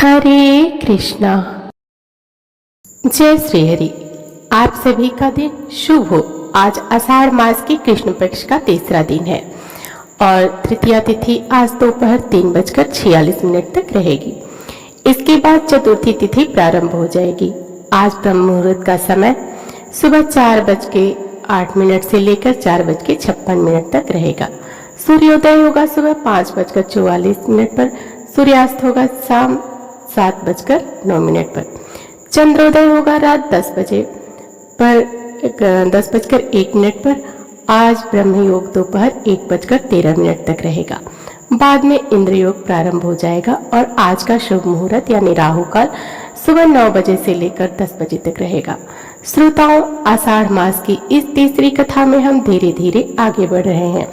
हरे कृष्णा। जय श्री हरि। आप सभी का दिन शुभ हो। आज आषाढ़ मास की कृष्ण पक्ष का तीसरा दिन है और तृतीया तिथि आज दोपहर 3:46 तक रहेगी। इसके बाद चतुर्थी तिथि प्रारंभ हो जाएगी। आज ब्रह्म मुहूर्त का समय सुबह 4:08 से लेकर 4:56 तक रहेगा। सूर्योदय होगा सुबह 5:44 पर। सूर्यास्त होगा शाम 7:09 पर। चंद्रोदय होगा रात 10 बजे पर 10:01 पर। आज ब्रह्म योग दोपहर 1:13 तक रहेगा। बाद में इंद्र योग प्रारंभ हो जाएगा और आज का शुभ मुहूर्त यानी राहु काल सुबह 9 बजे से लेकर 10 बजे तक रहेगा। श्रोताओं, आषाढ़ मास की इस तीसरी कथा में हम धीरे धीरे आगे बढ़ रहे हैं।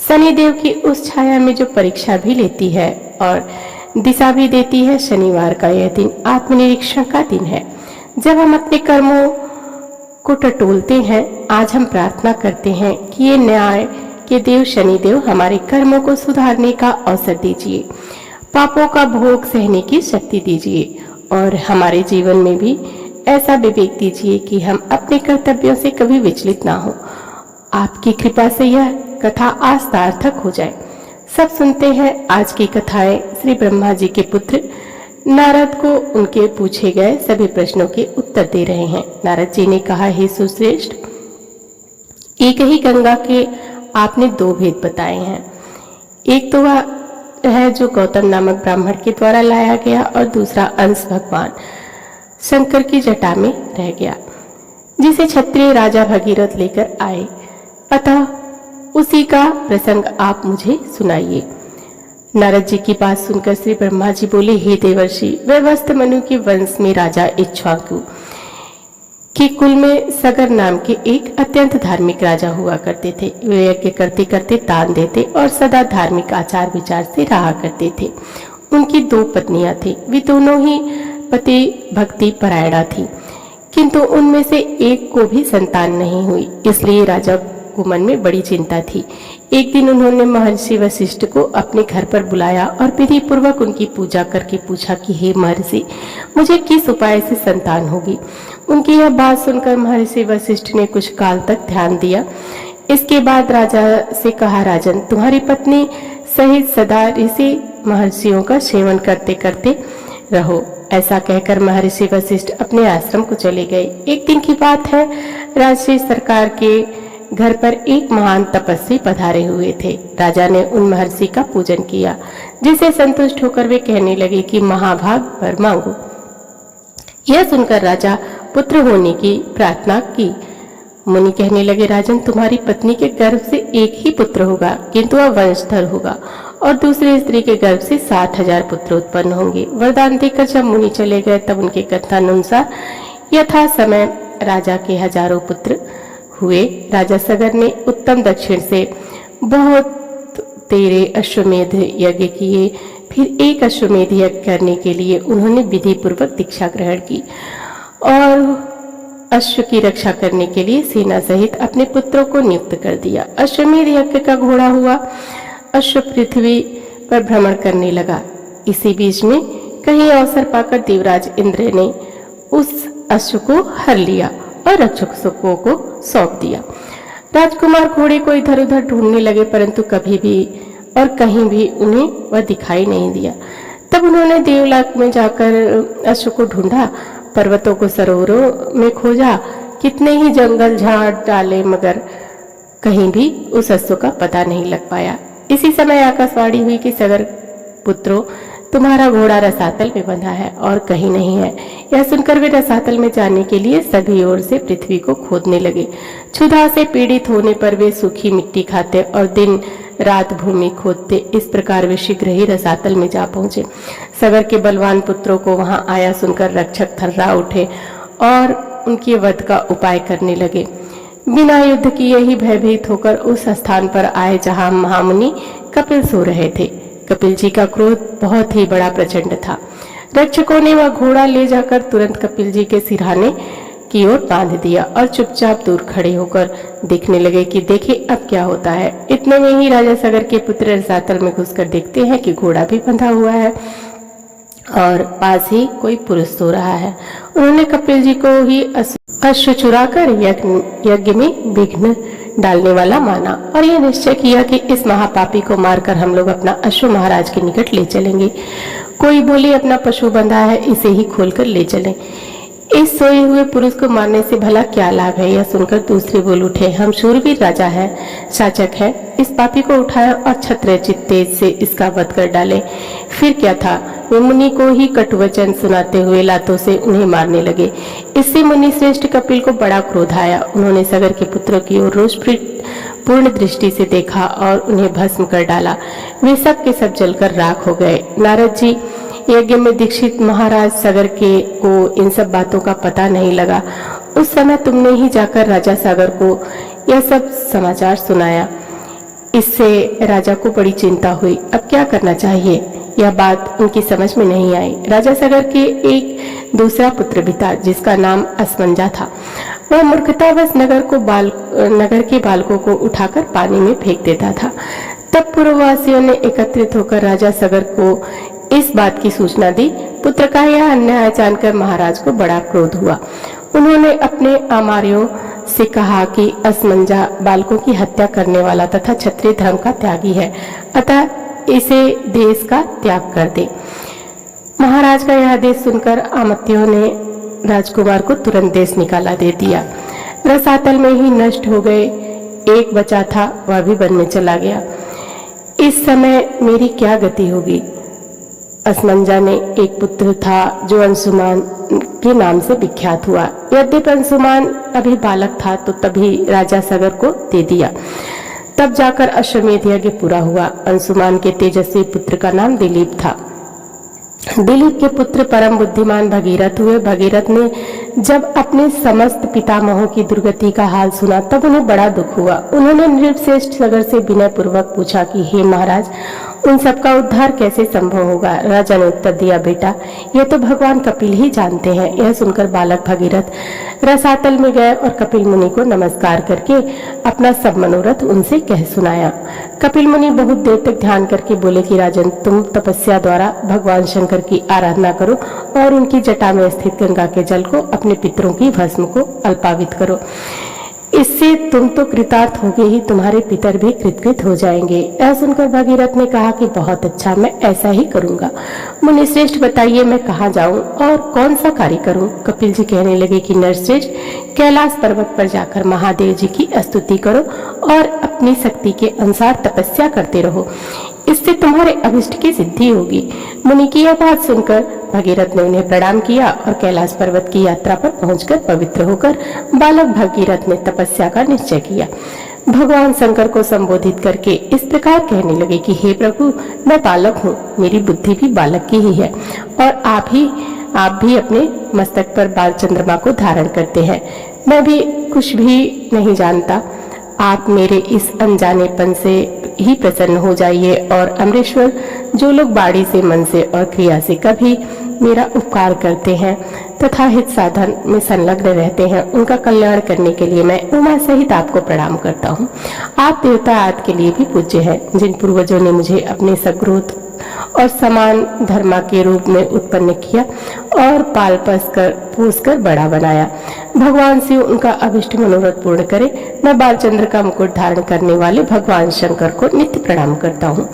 शनिदेव की उस छाया में जो परीक्षा भी लेती है और दिशा भी देती है। शनिवार का यह दिन आत्मनिरीक्षण का दिन है, जब हम अपने कर्मों को टटोलते हैं। आज हम प्रार्थना करते हैं कि ये न्याय के देव शनिदेव हमारे कर्मों को सुधारने का अवसर दीजिए, पापों का भोग सहने की शक्ति दीजिए और हमारे जीवन में भी ऐसा विवेक दीजिए कि हम अपने कर्तव्यों से कभी विचलित ना हो। आपकी कृपा से यह कथा आज सार्थक हो जाए। सब सुनते हैं आज की कथाएं। श्री ब्रह्मा जी के पुत्र नारद को उनके पूछे गए सभी प्रश्नों के उत्तर दे रहे हैं। नारद जी ने कहा, हे सुश्रेष्ठ, एक ही गंगा के आपने दो भेद बताए हैं। एक तो वह है जो गौतम नामक ब्राह्मण के द्वारा लाया गया और दूसरा अंश भगवान शंकर की जटा में रह गया, जिसे क्षत्रिय राजा भगीरथ लेकर आए। अतः उसी का प्रसंग आप मुझे सुनाइए। नारद जी की बात सुनकर श्री ब्रह्मा जी बोले, हे देवर्षि, वैवस्वत मनु के वंश में राजा इक्ष्वाकु के कुल में सगर नाम के एक अत्यंत धार्मिक राजा हुआ करते थे। वे यज्ञ करते करते दान देते और सदा धार्मिक आचार विचार से रहा करते थे। उनकी दो पत्नियां थी। वे दोनों ही पति भक्ति परायणा थी, किंतु उनमें से एक को भी संतान नहीं हुई। इसलिए राजा को मन में बड़ी चिंता थी। एक दिन उन्होंने महर्षि वशिष्ठ को अपने घर पर बुलाया और विधि पूर्वक उनकी पूजा करके पूछा कि हे महर्षि, मुझे किस उपाय से संतान होगी। उनकी यह बात सुनकर महर्षि वशिष्ठ ने कुछ काल तक ध्यान दिया। इसके बाद राजा से कहा, राजन, तुम्हारी पत्नी सहित सदा ऋषि महर्षियों का सेवन करते करते रहो। ऐसा कहकर महर्षि वशिष्ठ अपने आश्रम को चले गए। एक दिन की बात है, राजसी सरकार के घर पर एक महान तपस्वी पधारे हुए थे। राजा ने उन महर्षि का पूजन किया, जिसे संतुष्ट होकर वे कहने लगे कि महाभाग वर मांगो। यह सुनकर राजा पुत्र होने की प्रार्थना की। मुनि कहने लगे, राजन, तुम्हारी पत्नी के गर्भ से एक ही पुत्र होगा, किंतु वह वंशधर होगा और दूसरी स्त्री के गर्भ से 60,000 पुत्र उत्पन्न होंगे। वरदान देकर जब मुनि चले गए, तब उनके कथनानुसार यथा समय राजा के हजारों पुत्र हुए। राजा सगर ने उत्तम दक्षिण से बहुत तेरे अश्वमेध यज्ञ किए। फिर एक अश्वमेध यज्ञ करने के लिए उन्होंने विधि पूर्वक दीक्षा ग्रहण की और अश्व की रक्षा करने के लिए सेना सहित अपने पुत्रों को नियुक्त कर दिया। अश्वमेध यज्ञ का घोड़ा हुआ अश्व पृथ्वी पर भ्रमण करने लगा। इसी बीच में कहीं अवसर पाकर देवराज इंद्र ने उस अश्व को हर लिया और रक्षकों को सौंप दिया। राजकुमार घोड़े को इधर उधर ढूंढने लगे, परंतु कभी भी और कहीं भी उन्हें वह दिखाई नहीं दिया। तब उन्होंने देवलोक में जाकर अश्व को ढूंढा, पर्वतों को सरोवरों में खोजा, कितने ही जंगल झाड़ डाले, मगर कहीं भी उस अश्व का पता नहीं लग पाया। इसी समय आकाशवाणी हुई कि सगर पुत्रों, तुम्हारा घोड़ा रसातल में बंधा है और कहीं नहीं है। यह सुनकर वे रसातल में जाने के लिए सभी ओर से पृथ्वी को खोदने लगे। क्षुधा से पीड़ित होने पर वे सूखी मिट्टी खाते और दिन रात भूमि खोदते। इस प्रकार वे शीघ्र ही रसातल में जा पहुंचे। सगर के बलवान पुत्रों को वहां आया सुनकर रक्षक थर्रा उठे और उनके वध का उपाय करने लगे। बिना युद्ध किए ही भयभीत होकर उस स्थान पर आए जहां महामुनि कपिल सो रहे थे। कपिल जी का क्रोध बहुत ही बड़ा प्रचंड था। रक्षकों ने वह घोड़ा ले जाकर तुरंत कपिल जी के सिरहाने की ओर बांध दिया और चुपचाप दूर खड़े होकर देखने लगे कि देखे अब क्या होता है। इतने में ही राजा सगर के पुत्र रसातल में घुसकर देखते हैं कि घोड़ा भी बंधा हुआ है और पास ही कोई पुरुष सो रहा है। उन्होंने कपिल जी को ही अश्व चुराकर यज्ञ में विघ्न डालने वाला माना और यह निश्चय किया कि इस महापापी को मारकर हम लोग अपना अश्व महाराज के निकट ले चलेंगे। कोई बोले अपना पशु बंधा है, इसे ही खोलकर ले चलें। इस सोए हुए पुरुष को मारने से भला क्या लाभ है? यह सुनकर दूसरे बोल उठे, हम शूरवीर राजा हैं, शासक हैं, इस पापी को उठाए और क्षत्रचित तेज से इसका वध कर डाले। फिर क्या था? वे मुनि को ही कटुवचन सुनाते हुए लातों से उन्हें मारने लगे। इससे मुनि श्रेष्ठ कपिल को बड़ा क्रोध आया। उन्होंने सगर के पुत्रों की ओर रोष पूर्ण दृष्टि से देखा और उन्हें भस्म कर डाला। वे सब के सब जलकर राख हो गए। नारद जी यज्ञ में दीक्षित महाराज सगर के को इन सब बातों का पता नहीं लगा। उस समय तुमने ही जाकर राजा सागर को यह सब समाचार सुनाया। इससे राजा को बड़ी चिंता हुई। अब क्या करना चाहिए, यह बात उनकी समझ में नहीं आई। राजा सागर के एक दूसरा पुत्र भी था जिसका नाम असमंजा था। वह मूर्खतावश नगर के बालकों को उठाकर पानी में फेंक देता था। तब पूर्ववासियों ने एकत्रित होकर राजा सागर को इस बात की सूचना दी। पुत्र का यह अन्याय जानकर महाराज को बड़ा क्रोध हुआ। उन्होंने अपने आमार्यों से कहा कि असमंजा बालकों की हत्या करने वाला तथा क्षत्रिय धर्म का त्यागी है, अतः इसे देश का त्याग कर दे। महाराज का यह आदेश सुनकर आमत्यों ने राजकुमार को तुरंत देश निकाला दे दिया। रसातल में ही नष्ट हो गए। एक बचा था, वह भी वन में चला गया। इस समय मेरी क्या गति होगी? असमंजा ने एक पुत्र था जो अंशुमान के नाम से विख्यात हुआ। यद्यपि अंशुमान अभी बालक था तो तभी राजा सागर को दे दिया। तब जाकर अश्वमेध यज्ञ पूरा हुआ। अंशुमान के तेजस्वी पुत्र का नाम दिलीप था। दिलीप के पुत्र परम बुद्धिमान भगीरथ हुए। भगीरथ ने जब अपने समस्त पितामहों की दुर्गति का हाल सुना तब उन्हें बड़ा दुख हुआ। उन्होंने नृपश्रेष्ठ सागर से विनय पूर्वक पूछा कि हे महाराज, उन सबका उद्धार कैसे संभव होगा? राजा ने उत्तर दिया, बेटा, यह तो भगवान कपिल ही जानते हैं। यह सुनकर बालक भगीरथ रसातल में गए और कपिल मुनि को नमस्कार करके अपना सब मनोरथ उनसे कह सुनाया। कपिल मुनि बहुत देर तक ध्यान करके बोले कि राजन, तुम तपस्या द्वारा भगवान शंकर की आराधना करो और उनकी जटा में स्थित गंगा के जल को अपने पितरों की भस्म को अल्पावित करो। इससे तुम तो कृतार्थ होगे ही, तुम्हारे पितर भी कृतकृत हो जाएंगे। यह सुनकर भगीरथ ने कहा कि बहुत अच्छा, मैं ऐसा ही करूंगा। मुनि श्रेष्ठ, बताइए मैं कहाँ जाऊं और कौन सा कार्य करूं? कपिल जी कहने लगे कि नरश्रेष्ठ, कैलाश पर्वत पर जाकर महादेव जी की स्तुति करो और अपनी शक्ति के अनुसार तपस्या करते रहो, इससे तुम्हारे अभिष्ट की सिद्धि होगी। मुनि की यह बात सुनकर भगीरथ ने उन्हें प्रणाम किया और कैलाश पर्वत की यात्रा पर पहुंचकर पवित्र होकर बालक भगीरथ ने तपस्या का निश्चय किया। भगवान शंकर को संबोधित करके इस प्रकार कहने लगे कि हे प्रभु, मैं बालक हूँ, मेरी बुद्धि भी बालक की ही है और आप भी अपने मस्तक पर बाल चंद्रमा को धारण करते हैं। मैं भी कुछ भी नहीं जानता। आप मेरे इस अनजानेपन से ही प्रसन्न हो जाइए और अमरेश्वर, जो लोग बाड़ी से, मन से और क्रिया से कभी मेरा उपकार करते हैं तथा हित साधन में संलग्न रहते हैं, उनका कल्याण करने के लिए मैं उमा सहित आपको प्रणाम करता हूँ। आप देवता आदि के लिए भी पूज्य हैं, जिन पूर्वजों ने मुझे अपने सग्रोध और समान धर्मा के रूप में उत्पन्न किया और पाल पोस कर बड़ा बनाया। भगवान शिव उनका अभिष्ट मनोरथ पूर्ण करे। मैं बालचंद्र का मुकुट धारण करने वाले भगवान शंकर को नित्य प्रणाम करता हूँ।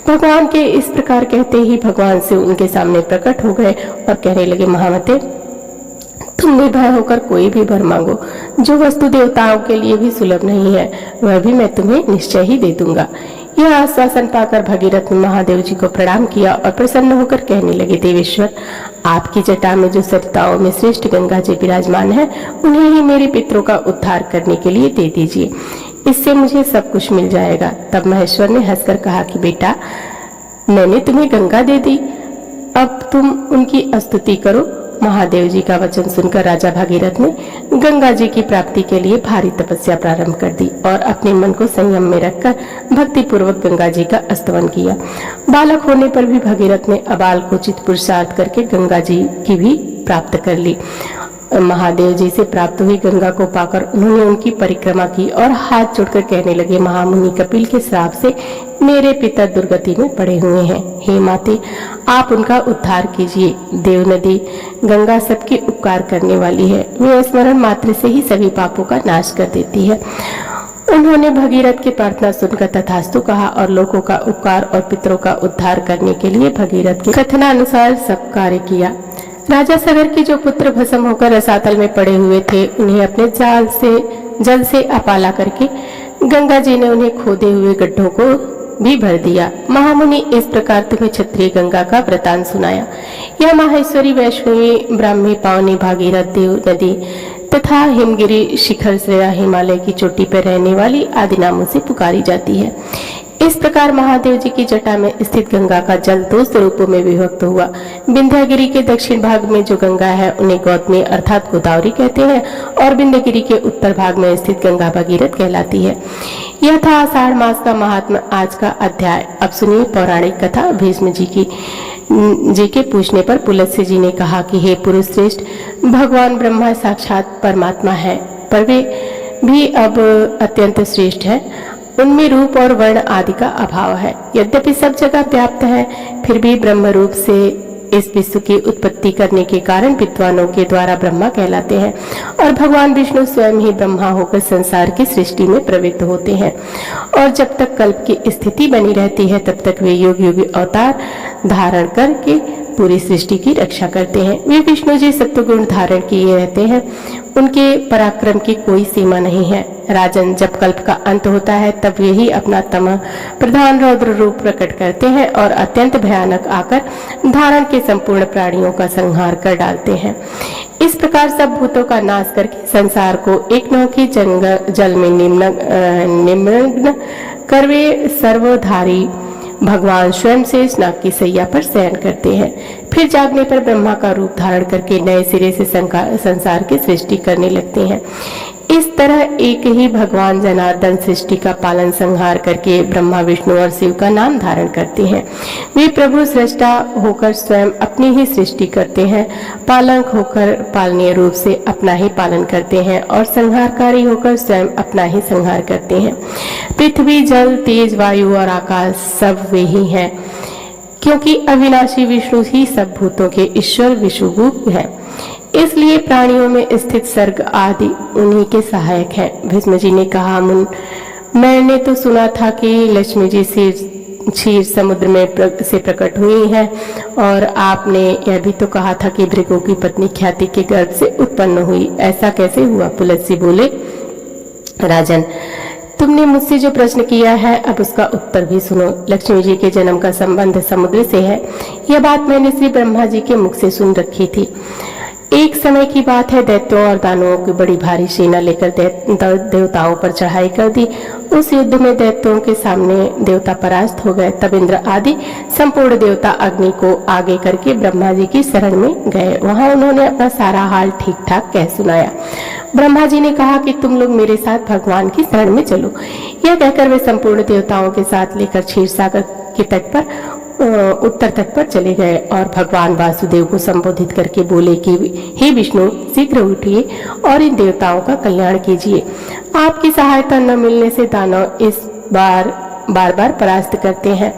भगवान के इस प्रकार कहते ही भगवान शिव उनके सामने प्रकट हो गए और कहने लगे, महामते, तुम निर्भय होकर कोई भी वर मांगो, जो वस्तु देवताओं के लिए भी सुलभ नहीं है वह भी मैं तुम्हें निश्चय ही दे दूंगा। यह आश्वासन पाकर भगीरथ ने महादेव जी को प्रणाम किया और प्रसन्न होकर कहने लगे, देवेश्वर, आपकी जटा में जो सरिताओं में श्रेष्ठ गंगा जी विराजमान है, उन्हें ही मेरे पितरों का उद्धार करने के लिए दे दीजिए, इससे मुझे सब कुछ मिल जाएगा। तब महेश्वर ने हंसकर कहा कि बेटा, मैंने तुम्हें गंगा दे दी, अब तुम उनकी स्तुति करो। महादेव जी का वचन सुनकर राजा भागीरथ ने गंगा जी की प्राप्ति के लिए भारी तपस्या प्रारंभ कर दी और अपने मन को संयम में रखकर भक्ति पूर्वक गंगा जी का स्तवन किया। बालक होने पर भी भागीरथ ने अबाल को चित पुरुषार्थ करके गंगा जी की भी प्राप्त कर ली। महादेव जी से प्राप्त हुई गंगा को पाकर उन्होंने उनकी परिक्रमा की और हाथ जोड़कर कहने लगे, महामुनि कपिल के श्राप से मेरे पिता दुर्गति में पड़े हुए हैं। हे माते, आप उनका उद्धार कीजिए। देव नदी गंगा सबके उपकार करने वाली है, वे स्मरण मात्र से ही सभी पापों का नाश कर देती है। उन्होंने भगीरथ की प्रार्थना सुनकर तथास्तु कहा और लोगों का उपकार और पितरों का उद्धार करने के लिए भगीरथ के कथनानुसार सब कार्य किया। राजा सगर के जो पुत्र भस्म होकर रसातल में पड़े हुए थे, उन्हें अपने जल से अपाला करके गंगा जी ने उन्हें खोदे हुए गड्ढों को भी भर दिया। महामुनि इस प्रकार तुम्हें क्षत्रिय गंगा का वृतांत सुनाया। यह माहेश्वरी, वैष्णवी, ब्राह्मी, पावनी, भागीरथ, देव नदी तथा हिमगिरी शिखर श्रेया हिमालय की चोटी पर रहने वाली आदि नामों से पुकारी जाती है। इस प्रकार महादेव जी की जटा में स्थित गंगा का जल दो स्वरूपों में विभक्त हुआ। विंध्यगिरी के दक्षिण भाग में जो गंगा है उन्हें गौतमी अर्थात गोदावरी कहते हैं और विंध्यगिरी के उत्तर भाग में स्थित गंगा भगीरथ कहलाती है। यह था आषाढ़ मास का महात्मा आज का अध्याय। अब सुनिए पौराणिक कथा। भीष्म जी के पूछने पर पुलत्स्य जी ने कहा कि हे पुरुष श्रेष्ठ, भगवान ब्रह्मा साक्षात परमात्मा है, पर वे भी अब अत्यंत श्रेष्ठ है। उनमें रूप और वर्ण आदि का अभाव है। यद्यपि सब जगह व्याप्त है, फिर भी ब्रह्म रूप से इस विश्व की उत्पत्ति करने के कारण विद्वानों के द्वारा ब्रह्मा कहलाते हैं और भगवान विष्णु स्वयं ही ब्रह्मा होकर संसार की सृष्टि में प्रवृत्त होते हैं और जब तक कल्प की स्थिति बनी रहती है तब तक वे युग युग अवतार धारण करके पूरी सृष्टि की रक्षा करते हैं। वे विष्णु जी सत्वगुण धारण किए रहते हैं, उनके पराक्रम की कोई सीमा नहीं है। राजन, जब कल्प का अंत होता है तब वे ही अपना तम प्रधान रौद्र रूप प्रकट करते हैं और अत्यंत भयानक आकर धारण के संपूर्ण प्राणियों का संहार कर डालते हैं। इस प्रकार सब भूतों का नाश करके संसार को एक नौकी जल में निमग्न कर वे सर्वधारी भगवान स्वयं से नाग की सैया पर शयन करते हैं। फिर जागने पर ब्रह्मा का रूप धारण करके नए सिरे से संसार की सृष्टि करने लगते हैं। इस तरह एक ही भगवान जनार्दन सृष्टि का पालन संहार करके ब्रह्मा विष्णु और शिव का नाम धारण करते हैं। वे प्रभु सृष्टा होकर स्वयं अपनी ही सृष्टि करते हैं, पालक होकर पालनीय रूप से अपना ही पालन करते हैं और संहारकारी होकर स्वयं अपना ही संहार करते हैं। पृथ्वी, जल, तेज, वायु और आकाश सब वे ही हैं, क्योंकि अविनाशी विष्णु ही सब भूतों के ईश्वर विशुभु है। इसलिए प्राणियों में स्थित सर्ग आदि उन्हीं के सहायक हैं। भीष्म जी ने कहा, मैंने तो सुना था कि लक्ष्मी जी क्षीर समुद्र में से प्रकट हुई है और आपने यह भी तो कहा था कि भृगु की पत्नी ख्याति के गर्भ से उत्पन्न हुई। ऐसा कैसे हुआ? पुलत्स्य बोले, राजन, तुमने मुझसे जो प्रश्न किया है अब उसका उत्तर भी सुनो। लक्ष्मी जी के जन्म का संबंध समुद्र से है। यह बात मैंने श्री ब्रह्मा जी के मुख से सुन रखी थी। एक समय की बात है, दैत्यों और दानवों की बड़ी भारी सेना लेकर देवताओं पर चढ़ाई कर दी। उस युद्ध में दैत्यों के सामने देवता परास्त हो गए। तब इंद्र आदि संपूर्ण देवता अग्नि को आगे करके ब्रह्मा जी की शरण में गए। वहां उन्होंने अपना सारा हाल ठीक ठाक कह सुनाया। ब्रह्मा जी ने कहा कि तुम लोग मेरे साथ भगवान की शरण में चलो। यह कहकर वे संपूर्ण देवताओं के साथ लेकर क्षीर सागर के तट पर उत्तर तट पर चले गए और भगवान वासुदेव को संबोधित करके बोले कि हे विष्णु, शीघ्र उठिए और इन देवताओं का कल्याण कीजिए। आपकी सहायता न मिलने से दानव इस बार बार परास्त करते हैं।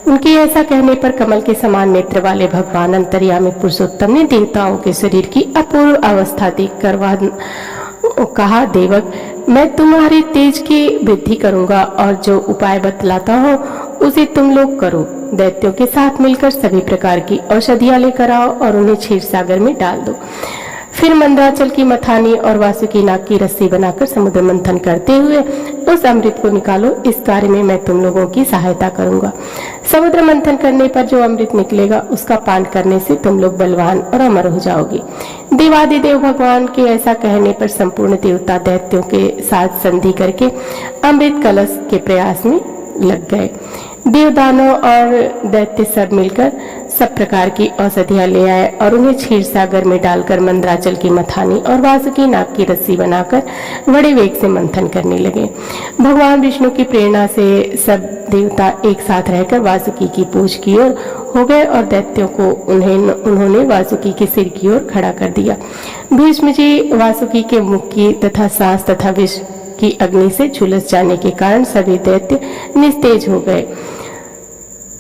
उनके ऐसा कहने पर कमल के समान नेत्र वाले भगवान अंतर्यामी पुरुषोत्तम ने देवताओं के शरीर की अपूर्व अवस्था देखकर कहा, देवक, मैं तुम्हारे तेज की वृद्धि करूंगा और जो उपाय बतलाता हूँ उसे तुम लोग करो। दैत्यों के साथ मिलकर सभी प्रकार की औषधियां लेकर आओ और उन्हें क्षीर सागर में डाल दो। फिर मंदराचल की मथानी और वासुकी नाग की रस्सी बनाकर समुद्र मंथन करते हुए उस अमृत को निकालो। इस कार्य में मैं तुम लोगों की सहायता करूंगा। समुद्र मंथन करने पर जो अमृत निकलेगा उसका पान करने से तुम लोग बलवान और अमर हो जाओगे। देवादिदेव भगवान के ऐसा कहने पर संपूर्ण देवता दैत्यों के साथ संधि करके अमृत कलश के प्रयास में लग गए। देवदानव और दैत्य सब मिलकर सब प्रकार की औषधियां ले आए और उन्हें क्षीर सागर में डालकर मंदराचल की मथानी और वासुकी नाग की रस्सी बनाकर बड़े वेग से मंथन करने लगे। भगवान विष्णु की प्रेरणा से सब देवता एक साथ रहकर वासुकी की पूंछ की ओर हो गए और दैत्यों को उन्होंने वासुकी के सिर की ओर खड़ा कर दिया। भीष्म जी वासुकी के मुख की तथा सांस तथा विष की अग्नि से झुलस जाने के कारण सभी दैत्य निस्तेज हो गए।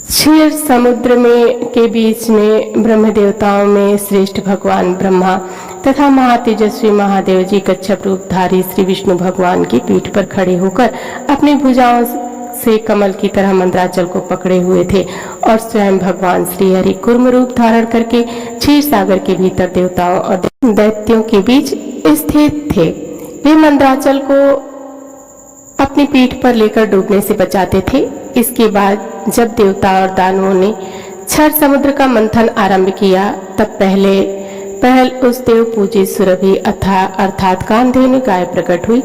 क्षीर समुद्र में के बीच में ब्रह्म देवताओं में श्रेष्ठ भगवान ब्रह्मा तथा महातेजस्वी महादेव जी कच्छप रूपधारी श्री विष्णु भगवान की पीठ पर खड़े होकर अपनी भुजाओं से कमल की तरह मंद्राचल को पकड़े हुए थे और स्वयं भगवान श्री हरि कूर्म रूप धारण करके क्षीर सागर के भीतर देवताओं और दैत्यों के बीच स्थित थे। वे मंद्राचल को अपनी पीठ पर लेकर डूबने से बचाते थे। इसके बाद जब देवता और दानवों ने क्षर समुद्र का मंथन आरंभ किया तब पहल उस देव पूजित सुरभि अर्थात कामधेनु गाय प्रकट हुई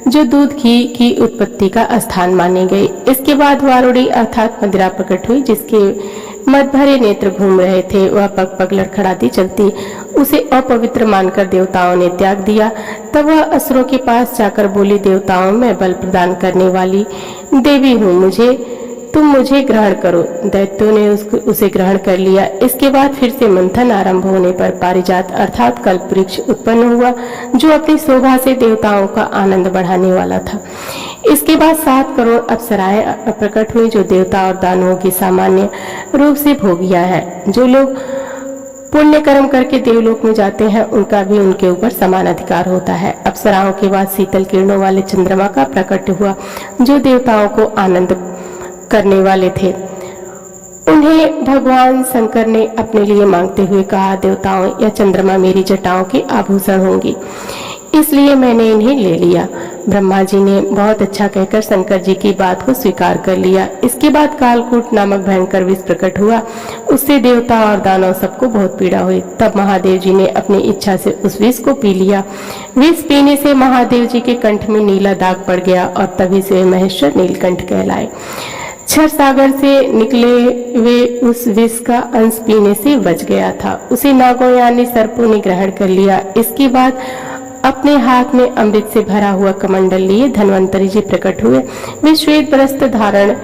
जो दूध घी की उत्पत्ति का स्थान मानी गई। इसके बाद वारुणी अर्थात मदिरा प्रकट हुई जिसके मद भरे नेत्र घूम रहे थे। वह पग पग लड़खड़ाती चलती उसे अपवित्र मानकर देवताओं ने त्याग दिया। तब वह असुरों के पास जाकर बोली, देवताओं में बल प्रदान करने वाली देवी हूँ, तुम मुझे ग्रहण करो। दैत्यों ने उसे ग्रहण कर लिया। इसके बाद फिर से मंथन आरंभ होने पर पारिजात अर्थात कल्प वृक्ष उत्पन्न हुआ जो अपनी शोभा से देवताओं का आनंद बढ़ाने वाला था। इसके बाद 7 करोड़ अप्सराएं प्रकट हुई जो देवता और दानवों की सामान्य रूप से भोगिया है। जो लोग पुण्य कर्म करके देवलोक में जाते हैं उनका भी उनके ऊपर समान अधिकार होता है। अप्सराओं के बाद शीतल किरणों वाले चंद्रमा का प्रकट हुआ जो देवताओं को आनंद करने वाले थे। उन्हें भगवान शंकर ने अपने लिए मांगते हुए कहा, देवताओं या चंद्रमा मेरी जटाओं के आभूषण होंगी, इसलिए मैंने इन्हें ले लिया। ब्रह्मा जी ने बहुत अच्छा कहकर शंकर जी की बात को स्वीकार कर लिया। इसके बाद कालकूट नामक भयंकर विष प्रकट हुआ। उससे देवता और दानव सबको बहुत पीड़ा हुई। तब महादेव जी ने अपनी इच्छा से उस विष को पी लिया। विष पीने से महादेव जी के कंठ में नीला दाग पड़ गया और तभी से महेश्वर नीलकंठ कहलाए। क्षर सागर से निकले वे उस विष का अंश पीने से बच गया था। उसे नागों यानी सर्पों ने ग्रहण कर लिया। इसके बाद अपने हाथ में अमृत से भरा हुआ कमंडल लिए धन्वंतरी जी प्रकट हुए। वे श्वेत वस्त्र धारण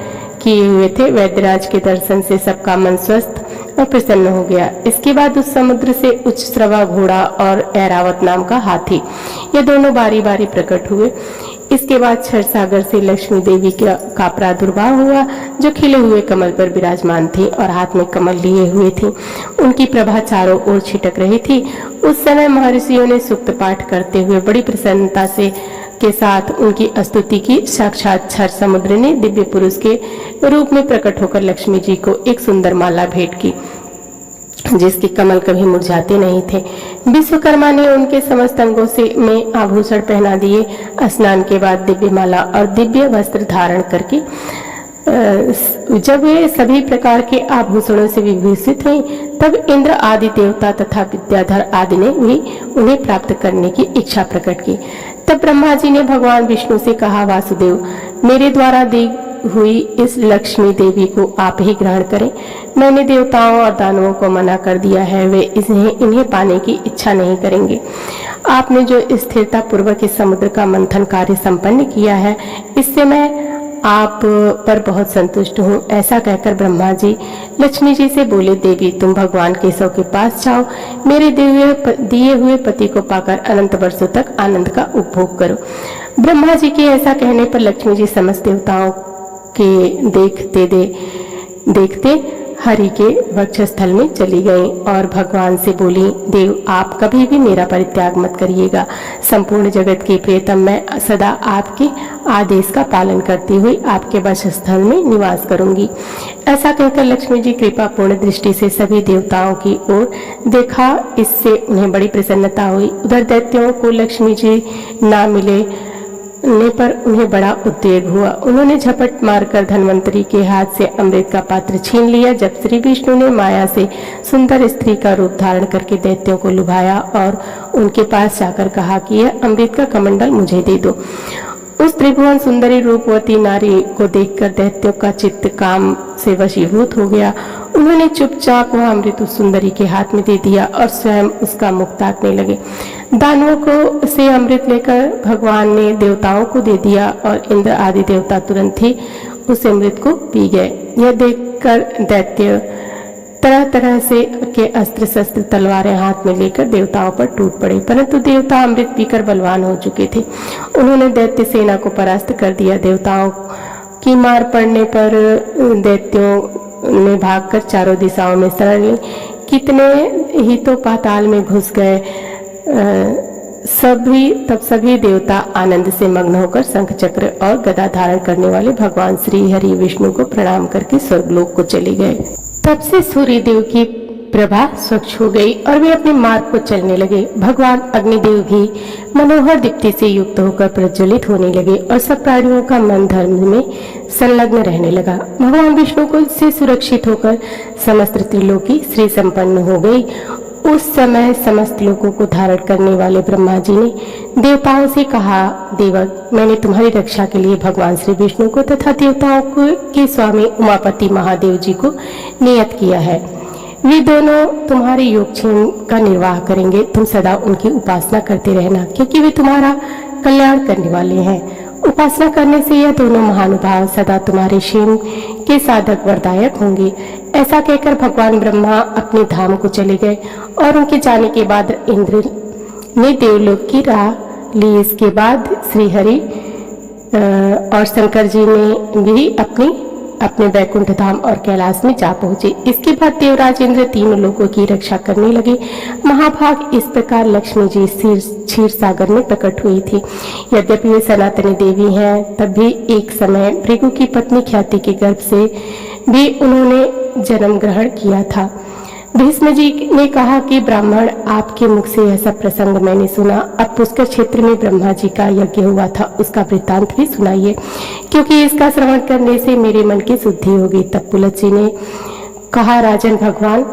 किए हुए थे। वैद्यराज के दर्शन से सबका मन स्वस्थ और प्रसन्न हो गया। इसके बाद उस समुद्र से उच्च श्रवा घोड़ा और ऐरावत नाम का हाथी, ये दोनों बारी बारी प्रकट हुए। इसके बाद क्षर सागर से लक्ष्मी देवी का प्रादुर्भाव हुआ जो खिले हुए कमल पर विराजमान थी और हाथ में कमल लिए हुए थी। उनकी प्रभा चारों ओर छिटक रही थी। उस समय महर्षियों ने सूक्त पाठ करते हुए बड़ी प्रसन्नता से के साथ उनकी स्तुति की। साक्षात क्षर समुद्र ने दिव्य पुरुष के रूप में प्रकट होकर लक्ष्मी जी को एक सुंदर माला भेंट की जिसके कमल कभी मुरझाते नहीं थे। विश्वकर्मा ने उनके समस्त अंगों से में आभूषण पहना दिए। स्नान के बाद दिव्य माला और दिव्य वस्त्र धारण करके जब वे सभी प्रकार के आभूषणों से विभूषित हुई तब इंद्र आदि देवता तथा विद्याधर आदि ने भी उन्हें प्राप्त करने की इच्छा प्रकट की। तब ब्रह्मा जी ने भगवान विष्णु से कहा, वासुदेव, मेरे द्वारा दी हुई इस लक्ष्मी देवी को आप ही ग्रहण करें। मैंने देवताओं और दानवों को मना कर दिया है, वे इन्हें पाने की इच्छा नहीं करेंगे। आपने जो स्थिरता पूर्वक इस समुद्र का मंथन कार्य संपन्न किया है इससे मैं आप पर बहुत संतुष्ट हूँ। ऐसा कहकर ब्रह्मा जी लक्ष्मी जी से बोले, देवी तुम भगवान केशव के पास जाओ, मेरे दिए हुए पति को पाकर अनंत वर्षों तक आनंद का उपभोग करो। ब्रह्मा जी के ऐसा कहने पर लक्ष्मी जी समस्त देवताओं के देखते हरि के वक्षस्थल में चली गईं और भगवान से बोली, देव आप कभी भी मेरा परित्याग मत करिएगा। संपूर्ण जगत की प्रियतम मैं सदा आपके आदेश का पालन करती हुई आपके वक्षस्थल में निवास करूंगी। ऐसा कहकर लक्ष्मी जी कृपा पूर्ण दृष्टि से सभी देवताओं की ओर देखा। इससे उन्हें बड़ी प्रसन्नता हुई। उधर दैत्यों को लक्ष्मी जी ना मिले ने पर उन्हें बड़ा उद्वेग हुआ। उन्होंने झपट मारकर धन्वंतरी के हाथ से अमृत का पात्र छीन लिया। जब श्री विष्णु ने माया से सुंदर स्त्री का रूप धारण करके दैत्यों को लुभाया और उनके पास जाकर कहा कि यह अमृत का कमंडल मुझे दे दो। उस त्रिभुवन सुंदरी रूपवती नारी को देखकर दैत्यों का चित्त काम से वशीभूत हो गया। उन्होंने चुपचाप वह अमृत उस सुंदरी के हाथ में दे दिया और स्वयं उसका मुख ताकने लगे। दानवों को से अमृत लेकर भगवान ने देवताओं को दे दिया और इंद्र आदि देवता तुरंत ही उस अमृत को पी गए। यह देखकर दैत्य तरह तरह से के अस्त्र शस्त्र तलवारें हाथ में लेकर देवताओं पर टूट पड़े, परंतु देवता अमृत पीकर बलवान हो चुके थे। उन्होंने दैत्य सेना को परास्त कर दिया। देवताओं की मार पड़ने पर दैत्यों ने भागकर चारों दिशाओं में शरण ली। कितने ही तो पाताल में घुस गए। सभी देवता आनंद से मग्न होकर शंख चक्र और गदा धारण करने वाले भगवान श्री हरि विष्णु को प्रणाम करके स्वर्गलोक को चले गए। तब से सूर्य देव की प्रभा स्वच्छ हो गई और वे अपने मार्ग को चलने लगे। भगवान अग्निदेव भी मनोहर दीप्ति से युक्त होकर प्रज्वलित होने लगे और सब प्राणियों का मन धर्म में संलग्न रहने लगा। भगवान विष्णु को से सुरक्षित होकर समस्त त्रिलोकी श्री संपन्न हो गई। उस समय समस्त लोगों को धारण करने वाले ब्रह्मा जी ने देवताओं से कहा, देवक, मैंने तुम्हारी रक्षा के लिए भगवान श्री विष्णु को तथा देवताओं के स्वामी उमापति महादेव जी को नियत किया है। वे दोनों तुम्हारे योगक्षेम का निर्वाह करेंगे। तुम सदा उनकी उपासना करते रहना, क्योंकि वे तुम्हारा कल्याण करने वाले हैं। उपासना करने से यह दोनों महानुभाव सदा तुम्हारे क्षेम के साधक वरदायक होंगे। ऐसा कहकर भगवान ब्रह्मा अपने धाम को चले गए और उनके जाने के बाद इंद्र ने देवलोक की राह ली। इसके बाद श्री हरि और शंकर जी ने भी अपने वैकुंठ धाम और कैलाश में जा पहुंचे। इसके बाद देवराज इंद्र तीनों लोगों की रक्षा करने लगे। महाभाग इस प्रकार लक्ष्मी जी क्षीर सागर में प्रकट हुई थी। यद्यपि वे सनातनी देवी हैं, तब भी एक समय भृगु की पत्नी ख्याति के गर्भ से भी उन्होंने जन्म ग्रहण किया था। भीष्म जी ने कहा कि ब्राह्मण, आपके मुख से यह सब प्रसंग मैंने सुना। अब पुष्कर क्षेत्र में ब्रह्मा जी का यज्ञ हुआ था, उसका वृत्तांत भी सुनाइए, क्योंकि इसका श्रवण करने से मेरे मन की शुद्धि होगी। तब पुलत जी ने कहा, राजन भगवान,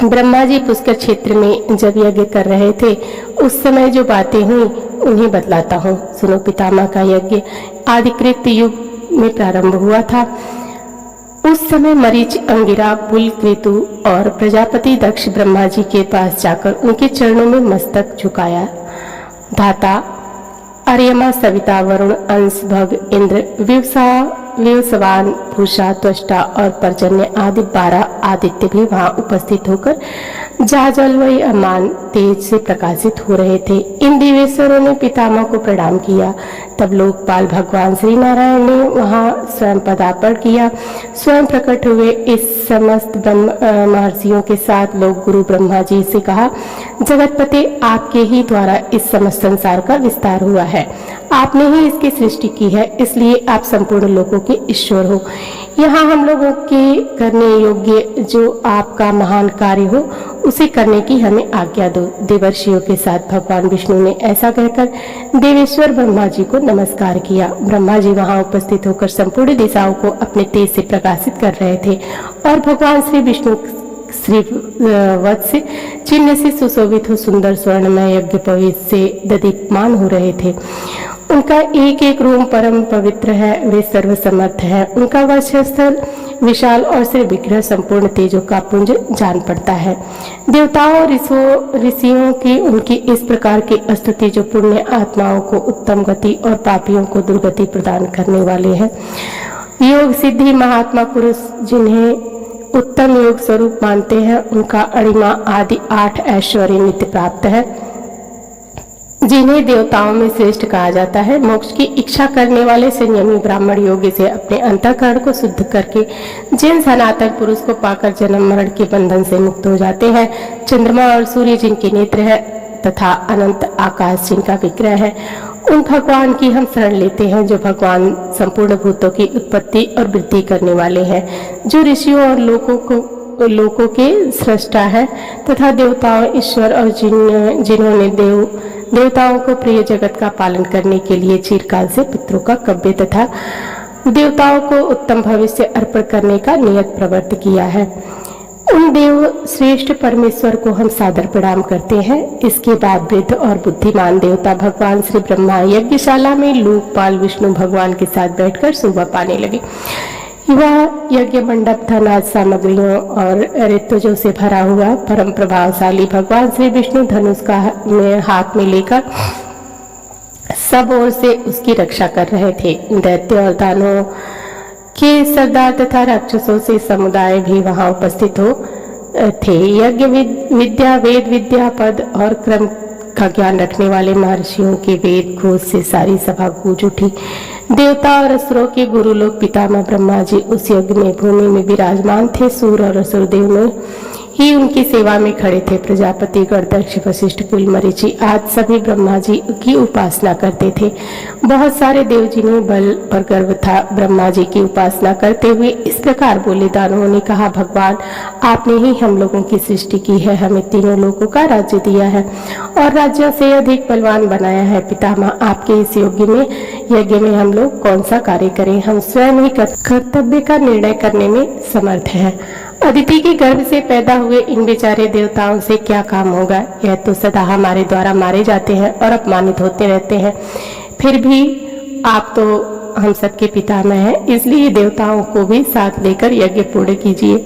ब्रह्मा जी पुष्कर क्षेत्र में जब यज्ञ कर रहे थे, उस समय जो बातें हुई उन्हें बतलाता हूँ। सुनो, पितामह का यज्ञ आदिकृत युग में प्रारंभ हुआ था। उस समय मरीच, अंगिरा, पुल, केतु और प्रजापति दक्ष ब्रह्मा जी के पास जाकर उनके चरणों में मस्तक झुकाया। धाता, अर्यमा, सविता, वरुण, अंश, भग, इंद्र, विवस्वान, भूषा, त्वष्टा और पर्जन्य आदि 12 आदित्य भी वहां उपस्थित होकर जाजलमय अमान तेज से प्रकाशित हो रहे थे। इन देवेश्वरों ने पितामह को प्रणाम किया। तब लोकपाल भगवान श्री नारायण ने वहां स्वयं पदार्पण किया। स्वयं प्रकट हुए इस समस्त महर्षियों के साथ लोग गुरु ब्रह्मा जी से कहा, जगतपते, आपके ही द्वारा इस समस्त संसार का विस्तार हुआ है। आपने ही इसकी सृष्टि की है, इसलिए आप संपूर्ण लोगों के ईश्वर हो। यहाँ हम लोगों के करने योग्य जो आपका महान कार्य हो, उसे करने की हमें आज्ञा दो। देवर्षियों के साथ भगवान विष्णु ने ऐसा कहकर देवेश्वर ब्रह्मा जी को नमस्कार किया। ब्रह्मा जी वहां उपस्थित होकर संपूर्ण दिशाओं को अपने तेज से प्रकाशित कर रहे थे और भगवान श्री विष्णु श्री वत्स चिन्ह से सुशोभित हो सुंदर स्वर्णमय यज्ञ पवित्र से दीप्यमान हो रहे थे। उनका एक एक रूप परम पवित्र है, वे सर्वसमर्थ है। उनका वक्षस्थल विशाल और सिर विग्रह संपूर्ण तेजों का पुंज जान पड़ता है। देवताओं और ऋषियों की उनकी इस प्रकार की स्तुति जो पुण्य आत्माओं को उत्तम गति और पापियों को दुर्गति प्रदान करने वाले हैं। योग सिद्धि महात्मा पुरुष जिन्हें उत्तम योग स्वरूप मानते हैं, उनका अणिमा आदि 8 ऐश्वर्य नित्य प्राप्त है, जिन्हें देवताओं में श्रेष्ठ कहा जाता है। मोक्ष की इच्छा करने वाले संयमी ब्राह्मण योगी से अपने अंतःकरण को शुद्ध करके जिन सनातन पुरुष को पाकर जन्म मरण के बंधन से मुक्त हो जाते हैं, चंद्रमा और सूर्य जिनके नेत्र है तथा अनंत आकाश जिनका विग्रह है, उन भगवान की हम शरण लेते हैं, जो भगवान संपूर्ण भूतों की उत्पत्ति और वृद्धि करने वाले हैं, जो ऋषियों और लोगों के सृष्टा है तथा देवताओं ईश्वर और जिन्होंने देवताओं को प्रिय जगत का पालन करने के लिए चिरकाल से पितरों का कव्य तथा देवताओं को उत्तम भविष्य अर्पण करने का नियत प्रवृत्त किया है। उन देव श्रेष्ठ परमेश्वर को हम सादर प्रणाम करते हैं। इसके बाद वृद्ध और बुद्धिमान देवता भगवान श्री ब्रह्मा यज्ञशाला में लोकपाल विष्णु भगवान के साथ बैठकर शोभा पाने लगे। वह यज्ञ मंडप धनाज सामग्रियों और ऋतुजों से भरा हुआ परम प्रभावशाली भगवान श्री विष्णु धनुष का हाथ में लेकर सब ओर से उसकी रक्षा कर रहे थे। दैत्य और दानवों के सरदार तथा राक्षसों से समुदाय भी वहां उपस्थित थे। यज्ञ विद्या, वेद विद्या, पद और क्रम का ज्ञान रखने वाले महर्षियों के वेद घोष से सारी सभा गूंज उठी। देवता और असुरों के गुरु लोग पितामह ब्रह्मा जी उस यज्ञ में भूमि में विराजमान थे। सूर और असुर देव में ही उनकी सेवा में खड़े थे। प्रजापति, गणदक्ष, वशिष्ठ, कुल, मरीचि आज सभी ब्रह्मा जी की उपासना करते थे। बहुत सारे देव जिन्हें बल और गर्व था ब्रह्मा जी की उपासना करते हुए इस प्रकार बोले। दानवों ने कहा, भगवान आपने ही हम लोगों की सृष्टि की है, हमें तीनों लोगों का राज्य दिया है और राज्यों से अधिक बलवान बनाया है। पितामह आपके इस यज्ञ में हम लोग कौन सा कार्य करें? हम स्वयं ही कर्तव्य का निर्णय करने में समर्थ हैं। अदिति के गर्भ से पैदा हुए इन बेचारे देवताओं से क्या काम होगा? यह तो सदा हमारे द्वारा मारे जाते हैं और अपमानित होते रहते हैं। फिर भी आप तो हम सबके पितामह हैं, इसलिए देवताओं को भी साथ लेकर यज्ञ पूर्ण कीजिए।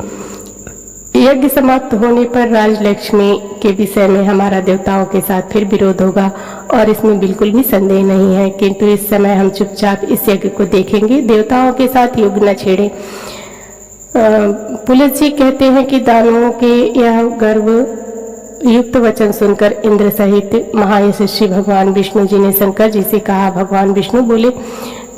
यज्ञ समाप्त होने पर राजलक्ष्मी के विषय में हमारा देवताओं के साथ फिर विरोध होगा और इसमें बिल्कुल भी संदेह नहीं है, किंतु इस समय हम चुपचाप इस यज्ञ को देखेंगे, देवताओं के साथ युद्ध न छेड़ें। पुलस जी कहते हैं कि दानवों के यह गर्व युक्त वचन सुनकर इंद्र सहित महायशस्वी भगवान विष्णु जी ने शंकर जी से कहा। भगवान विष्णु बोले,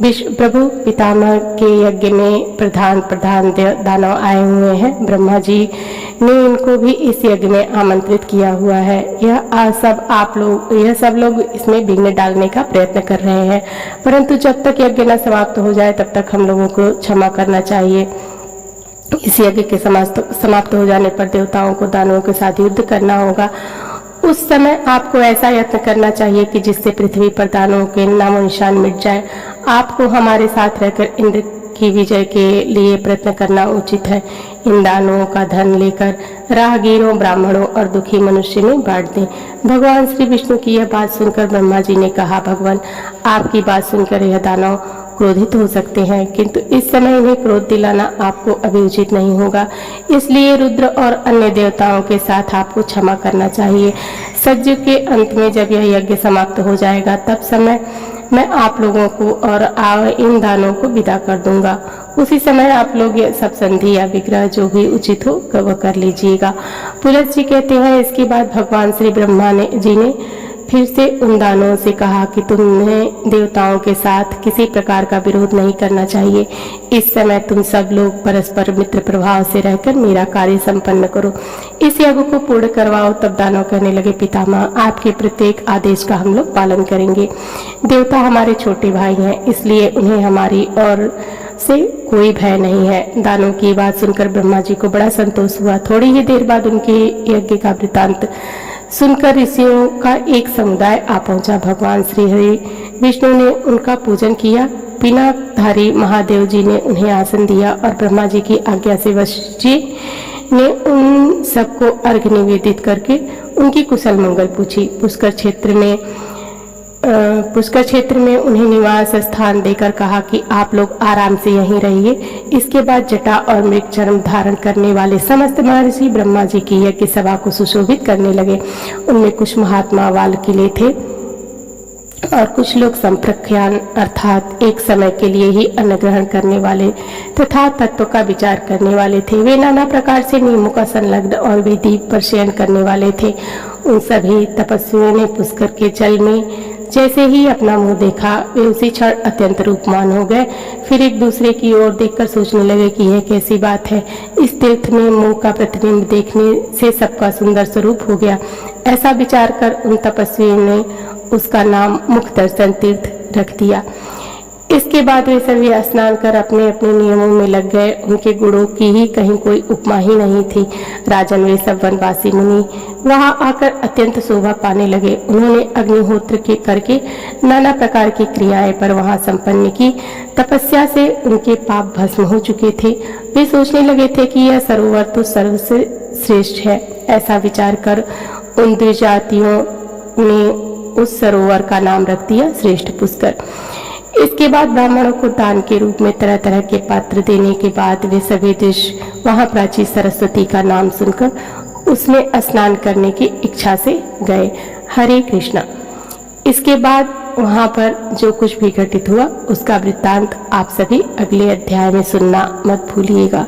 प्रभु पितामह के यज्ञ में प्रधान दानव आए हुए हैं। ब्रह्मा जी ने इनको भी इस यज्ञ में आमंत्रित किया हुआ है। यह सब लोग इसमें विघ्न डालने का प्रयत्न कर रहे हैं, परंतु जब तक यज्ञ न समाप्त हो जाए तब तक हम लोगों को क्षमा करना चाहिए। इस यज्ञ के समाप्त हो जाने पर देवताओं को दानवों के साथ युद्ध करना होगा। उस समय आपको ऐसा यत्न करना चाहिए कि जिससे पृथ्वी पर दानवों के नामो निशान मिट जाए। आपको हमारे साथ रहकर इंद्र की विजय के लिए प्रयत्न करना उचित है। इन दानवों का धन लेकर राहगीरों, ब्राह्मणों और दुखी मनुष्य में बांट दें। भगवान श्री विष्णु की यह बात सुनकर ब्रह्मा जी ने कहा, भगवान आपकी बात सुनकर यह दानव क्रोधित हो सकते हैं, किंतु इस समय इन्हें क्रोध दिलाना आपको अभी उचित नहीं होगा, इसलिए रुद्र और अन्य देवताओं के साथ आपको क्षमा करना चाहिए। सतयुग के अंत में जब यह यज्ञ समाप्त हो जाएगा तब समय मैं आप लोगों को और इन दानों को विदा कर दूंगा। उसी समय आप लोग ये सब संधि या विग्रह जो भी उचित हो वह कर लीजिएगा। पुलस जी कहते हैं, इसके बाद भगवान श्री ब्रह्मा जी ने फिर से उन दानवों से कहा कि तुम्हें देवताओं के साथ किसी प्रकार का विरोध नहीं करना चाहिए। इस समय तुम सब लोग परस्पर मित्र प्रभाव से रहकर मेरा कार्य संपन्न करो, इस यज्ञ को पूर्ण करवाओ। तब दानव कहने लगे, पितामह आपके प्रत्येक आदेश का हम लोग पालन करेंगे। देवता हमारे छोटे भाई हैं, इसलिए उन्हें हमारी ओर से कोई भय नहीं है। दानों की बात सुनकर ब्रह्मा जी को बड़ा संतोष हुआ। थोड़ी ही देर बाद उनके यज्ञ का वृतांत सुनकर ऋषियों का एक समुदाय आ पहुंचा। भगवान श्री हरि विष्णु ने उनका पूजन किया। पिनाकधारी महादेव जी ने उन्हें आसन दिया और ब्रह्मा जी की आज्ञा से वशिष्ठ जी ने उन सबको अर्घ्य निवेदित करके उनकी कुशल मंगल पूछी। पुष्कर क्षेत्र में उन्हें निवास स्थान देकर कहा कि आप लोग आराम से यहीं रहिए। इसके बाद जटा और मृग चर्म धारण करने वाले समस्त महर्षि ब्रह्मा जी की यज्ञ सभा को सुशोभित करने लगे। उनमें कुछ महात्मा वाल्कीले थे और कुछ लोग संप्रख्यान अर्थात एक समय के लिए ही अन्न ग्रहण करने वाले तथा तत्व का विचार करने वाले थे। वे नाना प्रकार से नियमों का संलग्न और वे दीप पर शयन करने वाले थे। उन सभी तपस्वियों ने पुष्कर के जल में जैसे ही अपना मुंह देखा वे उसी क्षण अत्यंत रूपमान हो गए। फिर एक दूसरे की ओर देखकर सोचने लगे कि यह कैसी बात है, इस तीर्थ में मुंह का प्रतिबिंब देखने से सबका सुंदर स्वरूप हो गया। ऐसा विचार कर उन तपस्वियों ने उसका नाम मुख दर्शन तीर्थ रख दिया। इसके बाद वे सभी स्नान कर अपने अपने नियमों में लग गए। उनके गुणों की ही कहीं कोई उपमा ही नहीं थी। राजन वे सब वनवासी मुनि वहां आकर अत्यंत शोभा पाने लगे। उन्होंने अग्निहोत्र के करके नाना प्रकार की क्रियाएं पर वहां संपन्न की। तपस्या से उनके पाप भस्म हो चुके थे। वे सोचने लगे थे कि यह सरोवर तो सर्वसे श्रेष्ठ है। ऐसा विचार कर उन द्विजातियों ने उस सरोवर का नाम रख दिया श्रेष्ठ पुष्कर। इसके बाद ब्राह्मणों को दान के रूप में तरह तरह के पात्र देने के बाद वे सभी दृश्य वहां प्राची सरस्वती का नाम सुनकर उसमें स्नान करने की इच्छा से गए। हरे कृष्णा। इसके बाद वहाँ पर जो कुछ भी घटित हुआ उसका वृत्तांत आप सभी अगले अध्याय में सुनना मत भूलिएगा।